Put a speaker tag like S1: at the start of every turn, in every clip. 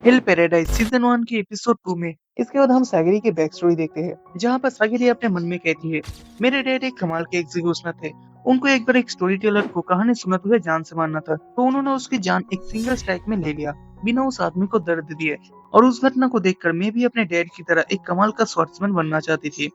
S1: हिल paradise season 1 के episode 2 में इसके बाद हम सागिरी की बैक स्टोरी देखते हैं, जहाँ पर सागिरी अपने मन में कहती है, मेरे डैड एक कमाल के एग्जीक्यूशनर थे। उनको एक बार एक स्टोरी टेलर को कहानी सुनाते हुए जान से मारना था, तो उन्होंने उसकी जान एक सिंगल स्ट्राइक में ले लिया, बिना उस आदमी को दर्द दिए। और उस घटना को देखकर मैं भी अपने डैड की तरह एक कमाल का स्वॉर्ड्समैन बनना चाहती थी।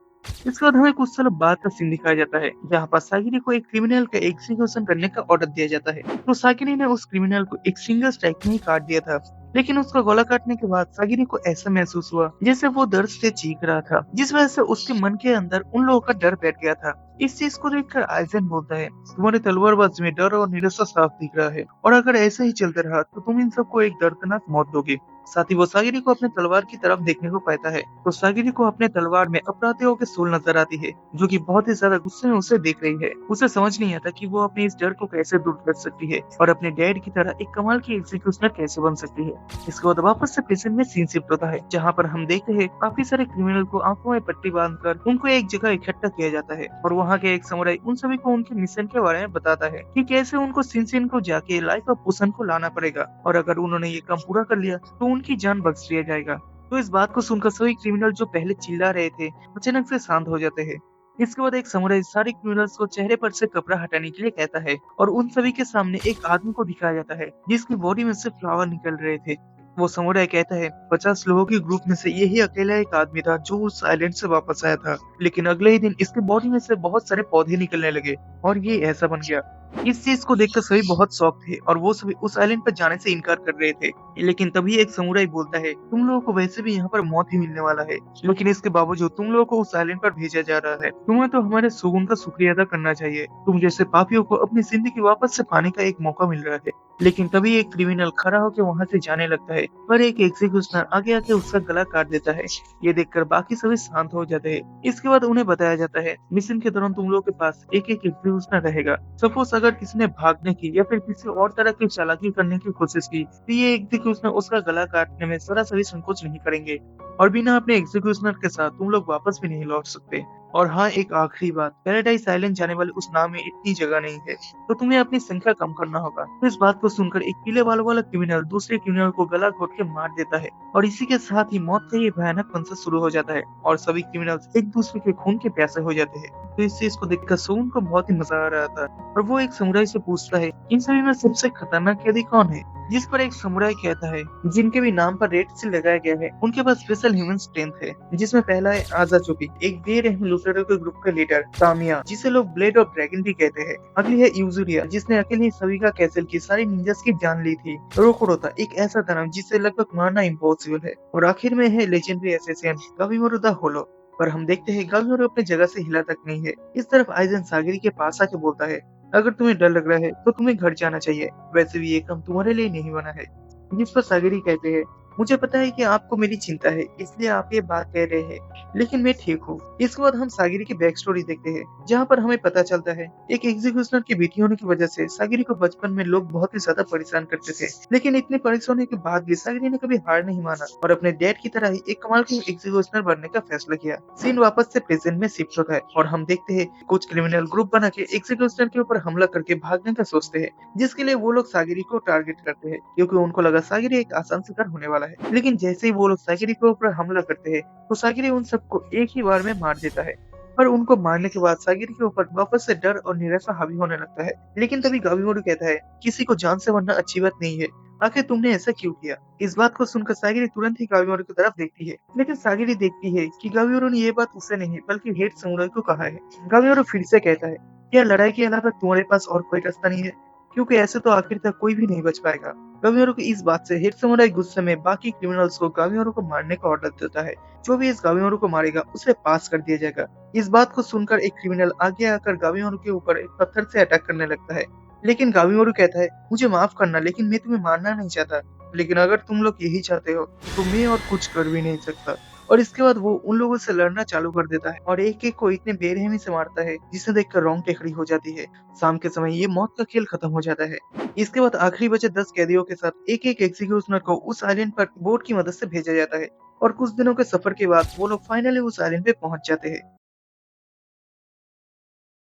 S1: इसके बाद हमें कुछ साल बाद का सीन दिखाया जाता है, जहाँ पर सागिरी को एक क्रिमिनल का एग्जीक्यूशन करने का ऑर्डर दिया जाता है। तो सागिरी ने उस क्रिमिनल को एक सिंगल स्ट्राइक में ही काट दिया था, लेकिन उसका गला काटने के बाद सागिरी को ऐसा महसूस हुआ जैसे वो दर्द से चीख रहा था, जिस वजह से उसके मन के अंदर उन लोगों का डर बैठ गया था। इस चीज को देखकर आइजन बोलता है, तुम्हारी तलवारबाजी में डर और निराशा साफ दिख रहा है, और अगर ऐसा ही चलते रहा तो तुम इन सबको एक दर्दनाक मौत दोगे। साथ ही वो सागिरी को अपने तलवार की तरफ देखने को कहता है, तो सागिरी को अपने तलवार में अपराधियों के सूल नजर आती है, जो कि बहुत ही ज्यादा गुस्से में उसे देख रही है। उसे समझ नहीं आता कि वो अपने इस डर को कैसे दूर कर सकती है और अपने डैड की तरह एक कमाल की एग्जीक्यूशनर कैसे बन सकती है। इसके बाद वापस से प्रिजन में सीन शिफ्ट होता है, जहाँ पर हम देखते हैं काफी सारे क्रिमिनल को आंखों में पट्टी बांधकर उनको एक जगह इकट्ठा किया जाता है, और वहाँ के एक समुराई उन सभी को उनके मिशन के बारे में बताता है कि कैसे उनको सिनसिन को जाके लाइफ ऑफ पुसन को लाना पड़ेगा, और अगर उन्होंने ये काम पूरा कर लिया तो उनकी जान बख्श दिया जाएगा। तो इस बात को सुनकर सभी क्रिमिनल जो पहले चिल्ला रहे थे अचानक से शांत हो जाते हैं। इसके बाद एक समुराई सारे क्रिमिनल्स को चेहरे पर से कपड़ा हटाने के लिए कहता है, और उन सभी के सामने एक आदमी को दिखाया जाता है जिसकी बॉडी में से फ्लावर निकल रहे थे। वो समुराई कहता है, 50 लोगों के ग्रुप में से यही अकेला एक आदमी था जो उस आइलैंड से वापस आया था, लेकिन अगले ही दिन इसके बॉडी में से बहुत सारे पौधे निकलने लगे और ये ऐसा बन गया। इस चीज को देखकर सभी बहुत शॉक थे और वो सभी उस आइलैंड पर जाने से इनकार कर रहे थे। लेकिन तभी एक समुराई बोलता है, तुम लोगों को वैसे भी यहाँ पर मौत ही मिलने वाला है, लेकिन इसके बावजूद तुम लोगों को उस आइलैंड पर भेजा जा रहा है। तुम्हें तो हमारे सुगुन का शुक्रिया अदा करना चाहिए, तुम जैसे पापियों को अपनी जिंदगी वापस से पाने का एक मौका मिल रहा है। लेकिन तभी एक क्रिमिनल खड़ा होकर वहाँ से जाने लगता है, पर एक एग्जीक्यूशनर आगे आके उसका गला काट देता है। ये देखकर बाकी सभी शांत हो जाते हैं। इसके बाद उन्हें बताया जाता है, मिशन के दौरान तुम लोगों के पास एक एक एग्जीक्यूशनर रहेगा। सपोज अगर किसी ने भागने की या फिर किसी और तरह की चालाकी करने की कोशिश की, तो ये एग्जीक्यूशनर उसका गला काटने में जरा सा भी संकोच नहीं करेंगे, और बिना अपने एग्जीक्यूशनर के साथ तुम लोग वापस भी नहीं लौट सकते। और हाँ, एक आखिरी बात, पैराडाइज आइलैंड जाने वाले उस नाव में इतनी जगह नहीं है, तो तुम्हें अपनी संख्या कम करना होगा। तो इस बात को सुनकर एक पीले बालों वाला क्रिमिनल दूसरे क्रिमिनल को गला घोट के मार देता है, और इसी के साथ ही मौत का ये भयानक मंजर शुरू हो जाता है और सभी क्रिमिनल्स एक दूसरे के खून के प्यासे हो जाते हैं। तो इस चीज को देखकर सोन को बहुत ही मजा आ रहा था, और वो एक समुराई से पूछता है, इन सभी में सबसे खतरनाक कैदी कौन है? जिस पर एक समुराई कहता है, जिनके भी नाम पर रेड सील लगाया गया है, उनके पास स्पेशल ह्यूमन स्ट्रेंथ है, जिसमें पहला है आजाचुकी, एक बेरहम लूटेरों के ग्रुप का लीडर। तामिया, जिसे लोग ब्लेड ऑफ ड्रैगन भी कहते हैं। अगली है यूजुरिया, जिसने अकेले सभी का कैसल की सारी निंजास की जान ली थी। रोकोरोता, एक ऐसा दानव जिसे लगभग मारना इम्पॉसिबल है। और आखिर में है लेजेंडरी एसेसियन गाविमोरो द होलो। पर हम देखते हैं गाविमोरो अपनी जगह से हिला तक नहीं है। इस तरफ आइजन सागिरी के पास आके बोलता है, अगर तुम्हें डर लग रहा है तो तुम्हें घर जाना चाहिए, वैसे भी ये काम तुम्हारे लिए नहीं बना है। जिस पर सागरी कहते हैं, मुझे पता है कि आपको मेरी चिंता है, इसलिए आप ये बात कह रहे हैं, लेकिन मैं ठीक हूँ। इसके बाद हम सागिरी की बैक स्टोरी देखते हैं, जहाँ पर हमें पता चलता है एक एग्जीक्यूशनर की बेटी होने की वजह से सागिरी को बचपन में लोग बहुत ही ज्यादा परेशान करते थे, लेकिन इतने परेशान होने के बाद भी सागिरी ने कभी हार नहीं माना और अपने डैड की तरह ही एक कमाल की एग्जीक्यूशनर बनने का फैसला किया। सीन वापस से प्रेजेंट में शिफ्ट होता है और हम देखते हैं कुछ क्रिमिनल ग्रुप बना के एग्जीक्यूशनर के ऊपर हमला करके भागने का सोचते हैं, जिसके लिए वो लोग सागिरी को टारगेट करते हैं, क्योंकि उनको लगा सागिरी एक आसान शिकार होने वाला है। लेकिन जैसे ही वो लोग सागिरी के ऊपर हमला करते हैं, तो सागिरी उन सबको एक ही बार में मार देता है। पर उनको मारने के बाद सागिरी के ऊपर वापस से डर और निराशा हावी होने लगता है। लेकिन तभी गाविमोरू कहता है, किसी को जान से मरना अच्छी बात नहीं है, आखिर तुमने ऐसा क्यों किया? इस बात को सुनकर सागिरी तुरंत ही गाविमोरू की तरफ देखती है, लेकिन सागिरी देखती है कि गाविमोरू ने ये बात उसे नहीं बल्कि हेड समुराई को कहा है। गाविमोरू फिर से कहता है, क्या लड़ाई के अलावा तुम्हारे पास और कोई रास्ता नहीं है? क्योंकि ऐसे तो आखिर तक कोई भी नहीं बच पाएगा। गाविमोरू की इस बात से हेड समुराई गुस्से में बाकी क्रिमिनल्स को गाविमोरू को मारने का ऑर्डर देता है। जो भी इस गाविमोरू को मारेगा उसे पास कर दिया जाएगा। इस बात को सुनकर एक क्रिमिनल आगे आकर गाविमोरू के ऊपर एक पत्थर से अटैक करने लगता है, लेकिन गाविमोरू कहता है, मुझे माफ करना, लेकिन मैं तुम्हें मारना नहीं चाहता, लेकिन अगर तुम लोग यही चाहते हो तो मैं और कुछ कर भी नहीं सकता। और इसके बाद वो उन लोगों से लड़ना चालू कर देता है और एक एक को इतने बेरहमी से मारता है जिसे देखकर रोंगटे खड़ी हो जाती है। शाम के समय ये मौत का खेल खत्म हो जाता है। इसके बाद आखिरी बचे 10 कैदियों के साथ एक एक एग्जीक्यूशनर को उस आइलैंड पर बोट की मदद से भेजा जाता है, और कुछ दिनों के सफर के बाद वो लोग फाइनली उस आइलैंड पे पहुंच जाते हैं।